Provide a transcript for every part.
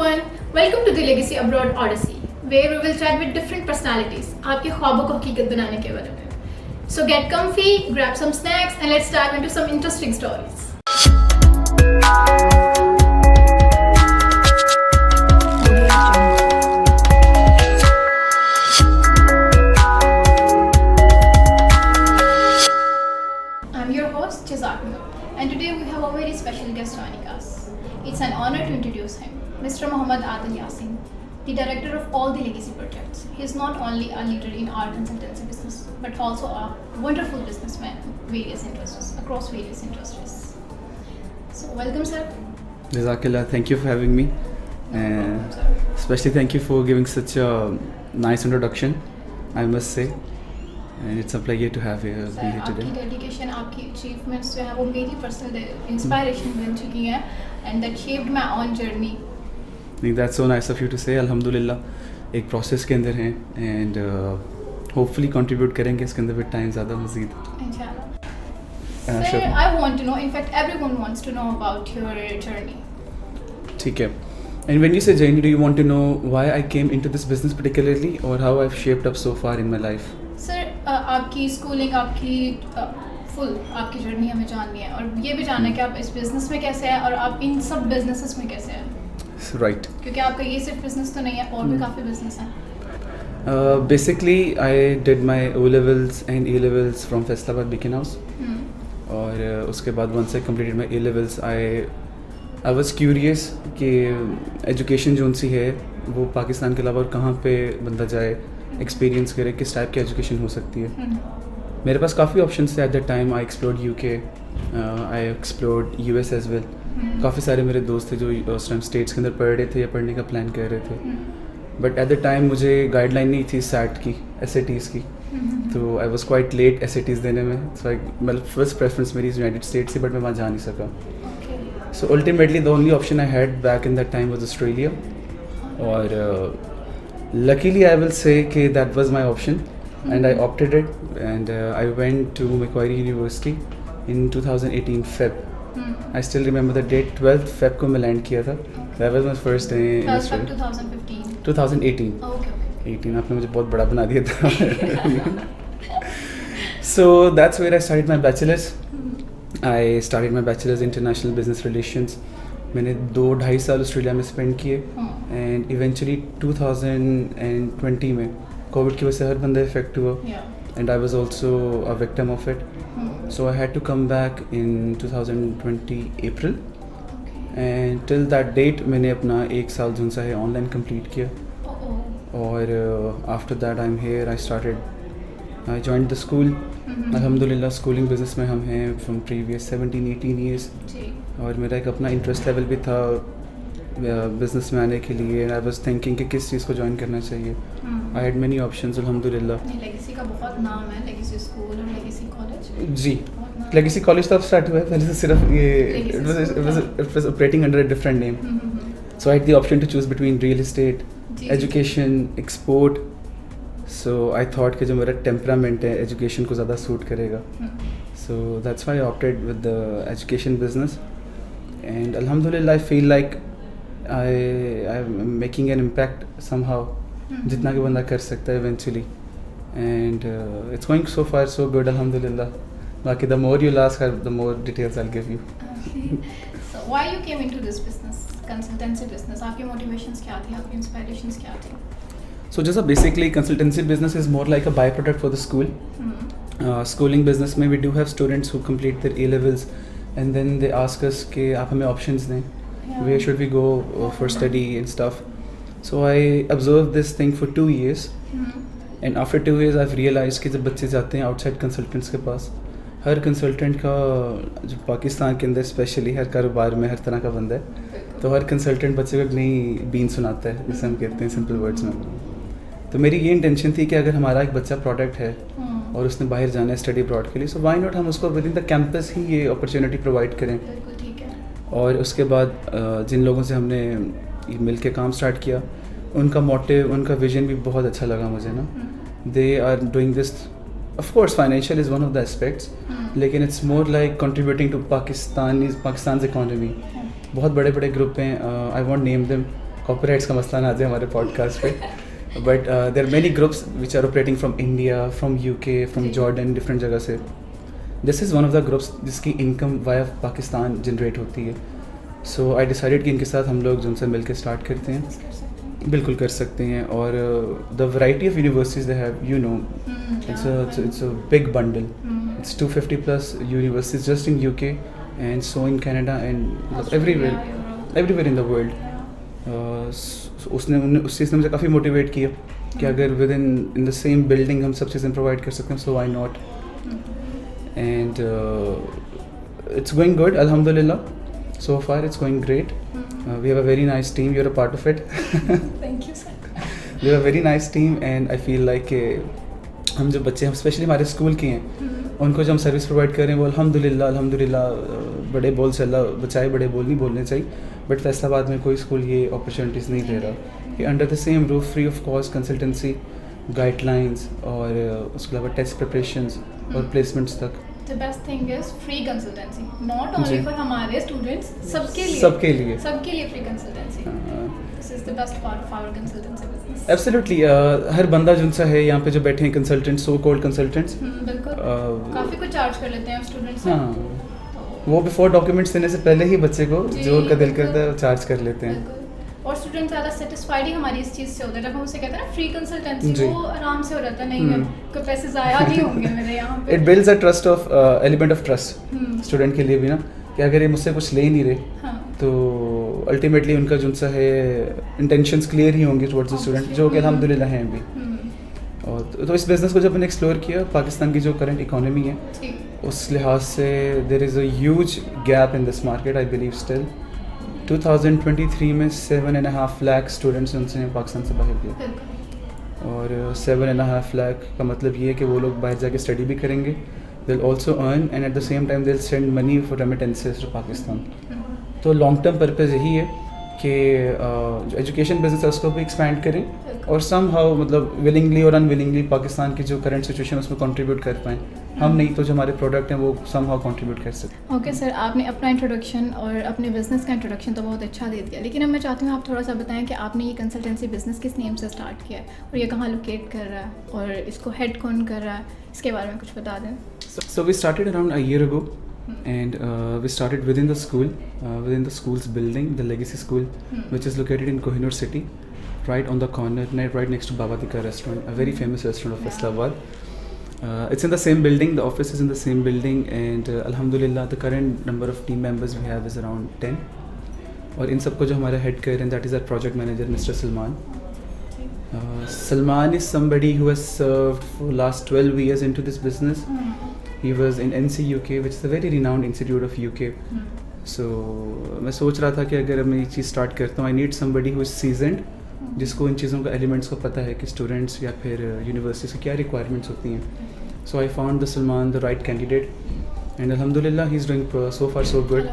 everyone, welcome to the Legacy Abroad Odyssey, where we will chat with different personalities आपके ख्वाबों को हकीकत बनाने के बारे में. So get comfy, grab some snacks and let's dive into some interesting stories. I'm your host Jazak Noor, and today we have a very special guest joining us. It's an honor to introduce him, Mr. Mohammad Adil Yasin, the director of all the legacy projects. He is not only a leader in our consultancy business, but also a wonderful businessman across various industries. So welcome, sir. Jazakallah, thank you for having me. Welcome, sir. Especially thank you for giving such a nice introduction, I must say. And it's a pleasure to have you Sir, here आपकी today. Dedication, आपकी achievements जो है वो मेरी personal inspiration बन चुकी हैं and that shaped my own journey. That's so nice of you to say. अल्हम्दुलिल्लाह एक प्रोसेस के अंदर हैं and hopefully contribute करेंगे इसके अंदर with time ज़्यादा मज़ीद. इंशाल्लाह. Sir, sure. I want to know, in fact everyone wants to know about your journey. ठीक है. And when you say journey, do you want to know why I came into this business particularly or how I've shaped up so far in my life? Sir आपकी schooling, आपकी full आपकी journey हमें जाननी है और ये भी जानना है कि आप इस बिज़नेस में कैसे हैं और आप इन सब बिजनेसेस में कैसे हैं, Right. क्योंकि आपका ये सिर्फ बिजनेस तो नहीं है और भी काफ़ी बिजनेस हैं. Basically, I did my O levels and A levels from Faisalabad Beacon House. और उसके बाद once I completed my A levels, I was curious कि एजुकेशन जोन सी है वो पाकिस्तान के अलावा और कहाँ पे बंदा जाए, एक्सपीरियंस करे, किस टाइप की एजुकेशन हो सकती है. मेरे पास काफ़ी ऑप्शंस थे at the time. I explored UK, I explored US as well. काफ़ी सारे मेरे दोस्त थे जो उस टाइम स्टेट्स के अंदर पढ़ रहे थे या पढ़ने का प्लान कर रहे थे. बट एट द टाइम मुझे गाइडलाइन नहीं थी SAT की, SATs की. तो I was quite late SATs देने में. सो मतलब फर्स्ट प्रेफरेंस मेरी यूनाइटेड स्टेट्स थी बट मैं वहाँ जा नहीं सका. So ultimately the only option I had back in that time was Australia. और luckily I will say कि that was my option and I opted it and I went to Macquarie University in 2018 Feb. I still remember the date, 12th Feb को मैं land किया था. That was my first day in Australia. 2015. 2018. Okay. 18 आपने मुझे बहुत बड़ा बना दिया था. So that's where I started my bachelor's. I started my bachelor's international business relations. मैंने 2-2.5 साल ऑस्ट्रेलिया में स्पेंड किए एंड इवेंचुअली 2020 में कोविड की वजह से हर बंदा इफेक्ट हुआ and I was also a victim of it. So I had to come back in 2020 April and till that date मैंने अपना 1 साल जो सा है ऑनलाइन कंप्लीट किया. और after that I am here. I joined the school. अल्हम्दुलिल्लाह schooling business में हम हैं फ्रॉम प्रीवियस 17-18 ईयर्स. और मेरा एक अपना इंटरेस्ट लेवल भी था बिजनेस में आने के लिए. आई वाज थिंकिंग कि किस चीज़ को ज्वाइन करना चाहिए. आई हैड मेनी ऑप्शंस अल्हम्दुलिल्लाह. लेगेसी का बहुत नाम है, लेगेसी स्कूल और लेगेसी कॉलेज. जी, लेगेसी कॉलेज तो अब स्टार्ट हुआ है, पहले से सिर्फ ये it was operating under a different name. So I had the option to choose between real estate, education, export. So I thought कि जो मेरा टेम्परामेंट है एजुकेशन को ज़्यादा सूट करेगा. So that's why I opted with the education business and अल्हम्दुलिल्लाह I feel like I am making an impact somehow जितना कि बंदा कर सकता है eventually. And it's going so far so good अल्हम्दुलिल्लाह. बाकी the more you ask the more details I will give you. So why you came into this business, consultancy business? आपकी motivations क्या थी, आपकी inspirations क्या थी? So just basically consultancy business is more like a byproduct for the school. Schooling business में we do have students who complete their A levels and then they ask us कि आप हमें options दें, where should we go for study and stuff. So I observed this thing for 2 years and after 2 years I've realized कि जब बच्चे जाते हैं outside consultants के पास, हर कंसल्टेंट का जो पाकिस्तान के अंदर स्पेशली हर कारोबार में हर तरह का बंदा है, तो हर कंसल्टेंट बच्चे को एक नई बीन सुनाता है जैसे हम कहते हैं सिंपल वर्ड्स में. तो मेरी ये इंटेंशन थी कि अगर हमारा एक बच्चा प्रोडक्ट है और उसने बाहर जाना है स्टडी अब्रॉड के लिए, सो व्हाई नॉट हम उसको विद इन द कैंपस ही ये अपॉर्चुनिटी प्रोवाइड करें. और उसके बाद जिन लोगों से हमने मिल के काम स्टार्ट किया उनका मोटिव, उनका विजन भी बहुत अच्छा लगा मुझे ना. They are doing this, of course financial is one of the aspects, लेकिन it's more like contributing to Pakistan economy. बहुत बड़े बड़े ग्रुप हैं, I won't name them, copyrights का मसला ना आ जाए हमारे पॉडकास्ट पे. But there are many groups which are operating from India, from UK, from Jordan, different जगह से. This is one of the groups जिसकी इनकम वाया पाकिस्तान जनरेट होती है. सो आई डिसाइडेड कि इनके साथ हम लोग जो उनसे मिल के स्टार्ट करते हैं. बिल्कुल कर सकते हैं. और the variety of universities they have, you know, it's a big bundle. It's 250 plus universities just in UK and so in Canada and everywhere in the world. उस चीज़ ने मुझे काफ़ी मोटिवेट किया कि अगर with in the same building हम सब चीज़ें प्रोवाइड कर सकते हैं, so why not. And it's going good, अल्हम्दुलिल्लाह. So far it's going great. We have a very nice team. You're a part of it. Thank you, sir. We have a very nice team and I feel like हम जो बच्चे हम specially हमारे school के हैं उनको जो हम सर्विस प्रोवाइड कर रहे हैं वो अल्हम्दुलिल्लाह बड़े बोल से अल्लाह बचाए, बड़े बोल नहीं बोलने चाहिए, बट फैसलाबाद में कोई स्कूल ये अपॉर्चुनिटीज़ नहीं दे रहा कि under the same roof free of cost consultancy, guidelines और उसके अलावा टेस्ट प्रिपरेशंस और प्लेसमेंट्स तक. The best thing is free consultancy, not only for हमारे students, सबके लिए free consultancy. This is the best part of our consultancy business. Absolutely. हर बंदा जो सा है यहाँ पे जो बैठे हैं consultants, so called consultants, बिल्कुल काफ़ी कुछ चार्ज कर लेते हैं स्टूडेंट्स से. हाँ, वो बिफोर डॉक्यूमेंट्स देने से पहले ही बच्चे को जो उनका दिल करता है वो चार्ज कर लेते हैं. और स्टूडेंट ज़्यादा सेटिस्फाइड ही हमारी इस चीज़ से होता है. जब हम उसे कहते हैं ना फ्री कंसल्टेंसी, वो आराम से हो जाता है, नहीं है कोई पैसे ज़ाया नहीं होंगे मेरे यहाँ पे. It builds a trust of element of trust student के लिए भी ना, कि अगर ये मुझसे कुछ ले ही नहीं रहे तो अल्टीमेटली उनका जो सा है इंटेंशंस क्लियर ही होंगे टुवर्ड्स द स्टूडेंट, जो कि अल्हम्दुलिल्लाह हैं अभी. और तो इस बिज़नेस को जब मैंने एक्सप्लोर किया, पाकिस्तान की जो करंट इकोनॉमी है उस लिहाज से there is a huge gap in this market. I believe still 2023 में 7.5 लाख स्टूडेंट्स उनसे पाकिस्तान से बाहर गए. और 7.5 लाख का मतलब ये है कि वो लोग बाहर जाके स्टडी भी करेंगे, they will also earn and at the same time they will send money for remittances to Pakistan. तो लॉन्ग टर्म पर्पज़ यही है कि जो एजुकेशन बिजनेस है उसको भी एक्सपैंड करें और सम हाउ मतलब विलिंगली और अनविलिंगली पाकिस्तान की जो करंट सिचुएशन है उसमें कंट्रीब्यूट कर पाएँ. हम नहीं तो जो हमारे प्रोडक्ट हैं वो सम हाउ कंट्रीब्यूट कर सकते. ओके सर, आपने अपना इंट्रोडक्शन और अपने बिज़नेस का इंट्रोडक्शन तो बहुत अच्छा दे दिया, लेकिन अब मैं चाहती हूँ आप थोड़ा सा बताएं कि आपने ये कंसल्टेंसी बिज़नेस किस नेम से स्टार्ट किया है और ये कहाँ लोकेट कर रहा है और इसको हेड कौन कर रहा है, इसके बारे में कुछ बता दें. So we started around a year ago and we started within the school's building, the Legacy School, which is located in Kohinoor City, right on the corner, right next to Baba Tika restaurant, a very famous restaurant of Islamabad. It's in the same building, the office is in the same building and alhamdulillah the current number of team members we have is around 10. और इन सबको जो हमारा head कर रहे हैं that is our project manager Mr. Salman. Salman is somebody who has served for last 12 years into this business. He was in NC UK, which is a very renowned institute of UK. So मैं सोच रहा था कि अगर मैं ये चीज़ start करता हूँ, I need somebody who is seasoned, जिसको इन चीज़ों का एलिमेंट्स को पता है कि स्टूडेंट्स या फिर यूनिवर्सिटीज़ की क्या रिक्वायरमेंट्स होती हैं. So I found the Salman the right candidate and अल्हम्दुलिल्लाह he is doing so far so good.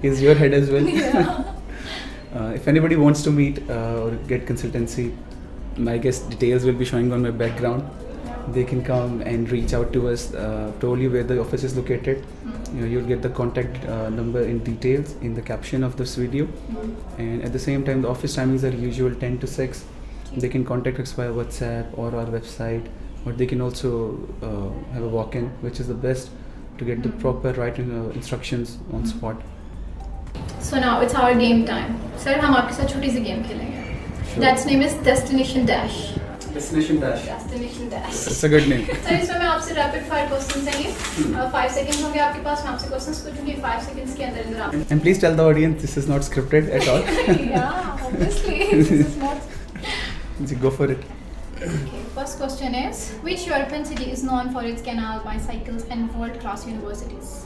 He is your head as well. If anybody wants to meet or get consultancy, my guest details will be showing on my background. They can come and reach out to us. Told you where the office is located. You'll get the contact number in details in the caption of this video. And at the same time, the office timings are usual 10 to 6. They can contact us via WhatsApp or our website, or they can also have a walk-in, which is the best to get the proper right instructions on spot. So now it's our game time. Sir, हम आपके साथ छोटी सी game खेलेंगे. That's name is Destination Dash. Destination Dash. Destination Dash. It's a good name. Sir इसमें मैं आपसे rapid fire questions देंगे. 5 seconds होंगे आपके पास. मैं आपसे क्वेश्चंस पूछूंगी 5 सेकंड्स के अंदर आप. And please tell the audience this is not scripted at all. Yeah, obviously this is not. Go for it. Okay, first question is, which European city is known for its canal, bicycles and world-class universities?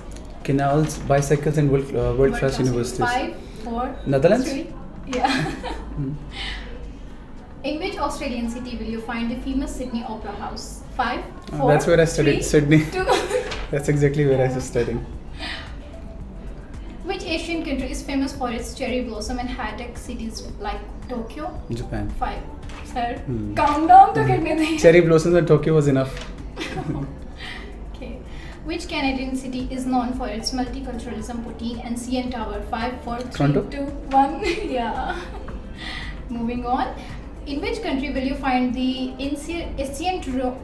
Canals, bicycles and world-class universities. 5, 4, Netherlands? 3. Yeah. In which Australian city will you find the famous Sydney Opera House? 5, 4, That's where I studied, 3, Sydney. 2. That's exactly where I was studying. Which Asian country is famous for its cherry blossom and high-tech cities like Tokyo? Japan. 5. Sir, countdown to get me there. Cherry blossoms and Tokyo was enough. Okay. Which Canadian city is known for its multiculturalism, poutine, and CN Tower? 5, 4, 3, Toronto? 2, 1. Yeah. Moving on. In which country will you find the ancient Rome,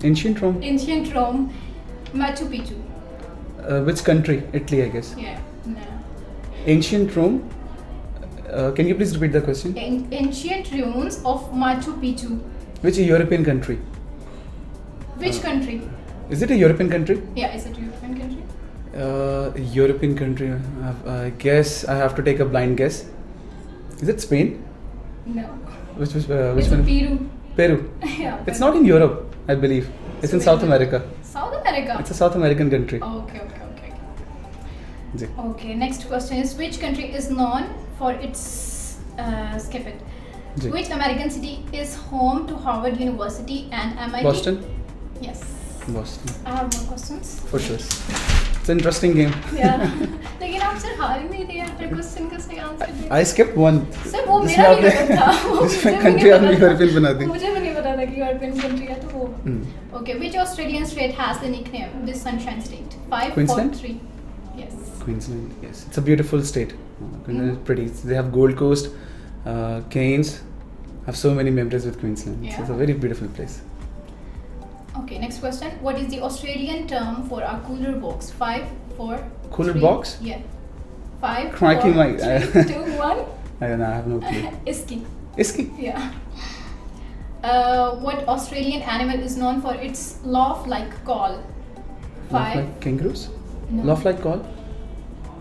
Ancient Rome. Machu Picchu? Which country? Italy, I guess. Yeah. No. Ancient Rome. Can you please repeat the question? Ancient ruins of Machu Picchu. Which European country? Which country? Is it a European country? Yeah, is it European country? European country. I guess I have to take a blind guess. Is it Spain? No. Which It's one? Peru. Peru. Yeah. It's not in Europe, I believe. It's in So where South is it? America. South America. It's a South American country. Okay. Ji. Okay, next question is which country is known for its skip it. Ji. Which American city is home to Harvard University and MIT? Boston. Yes. Boston. I have more questions. For sure. It's an interesting game. Yeah. लेकिन आप sir हार ही नहीं दिया हर question का सही answer दिया. I skipped one. Sir वो जिसमें मेरा भी आपने- गलत था. वो जिसमें मुझे भी country नहीं आपने पता था. European बना दी. मुझे भी नहीं पता था कि यूरोपियन कंट्री है तो वो. Hmm. Okay, which Australian state has the nickname the Sunshine State? 5, 4, Queensland? 3. Yes. Queensland. Yes, it's a beautiful state. Queensland is pretty. They have Gold Coast, Cairns. I have so many memories with Queensland. Yeah. It's a very beautiful place. Okay, next question. What is the Australian term for a cooler box? 5, 4, Cooler 3. box? Yeah. 5, Crikey, 4, mate. 3, 2, 1. I don't know. I have no clue. Iski. Iski. Yeah. What Australian animal is known for its laugh-like call? 5. Laugh like kangaroos? No. Laugh like call?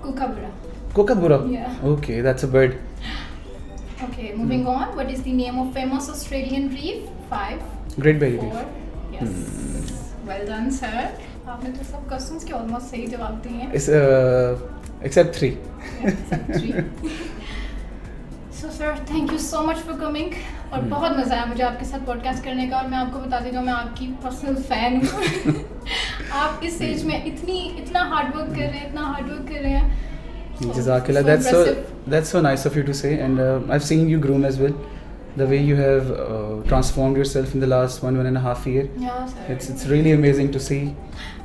Kookaburra. Kookaburra. Yeah. Okay, that's a bird. Okay, moving on. What is the name of famous Australian reef? 5, Great Barrier 4. Reef. Yes. Well done, sir. आपने तो सब questions के almost सही जवाब दिए हैं. It's, except 3. So sir, thank you so much for coming. और बहुत मज़ा आया मुझे आपके साथ पॉडकास्ट करने का और मैं आपको बता देगा मैं आपकी पर्सनल फैन हूँ. आप इस एज में इतना हार्ड वर्क कर रहे हैं. Jazakallah. impressive. That's so nice of you to say, and I've seen you groom as well. The way you have transformed yourself in the last 1.5 year. Yeah, sir. It's really amazing to see.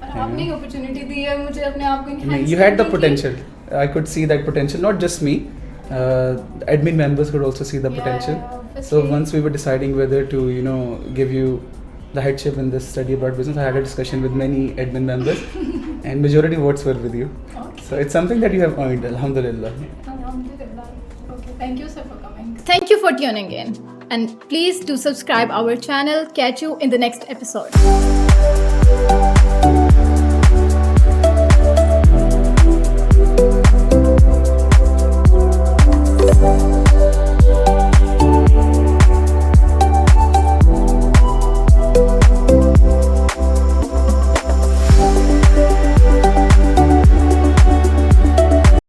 और आपने ही opportunity दी है मुझे अपने आप को enhance You had the करने की. potential. I could see that potential. Not just me. Admin members could also see the Yeah, potential. obviously. So once we were deciding whether to, give you the headship in this study abroad business, I had a discussion with many admin members, and majority votes were with you. Okay. So it's something that you have earned, alhamdulillah. Alhamdulillah. Okay, thank you sir for coming. Thank you for tuning in. And please do subscribe our channel. Catch you in the next episode.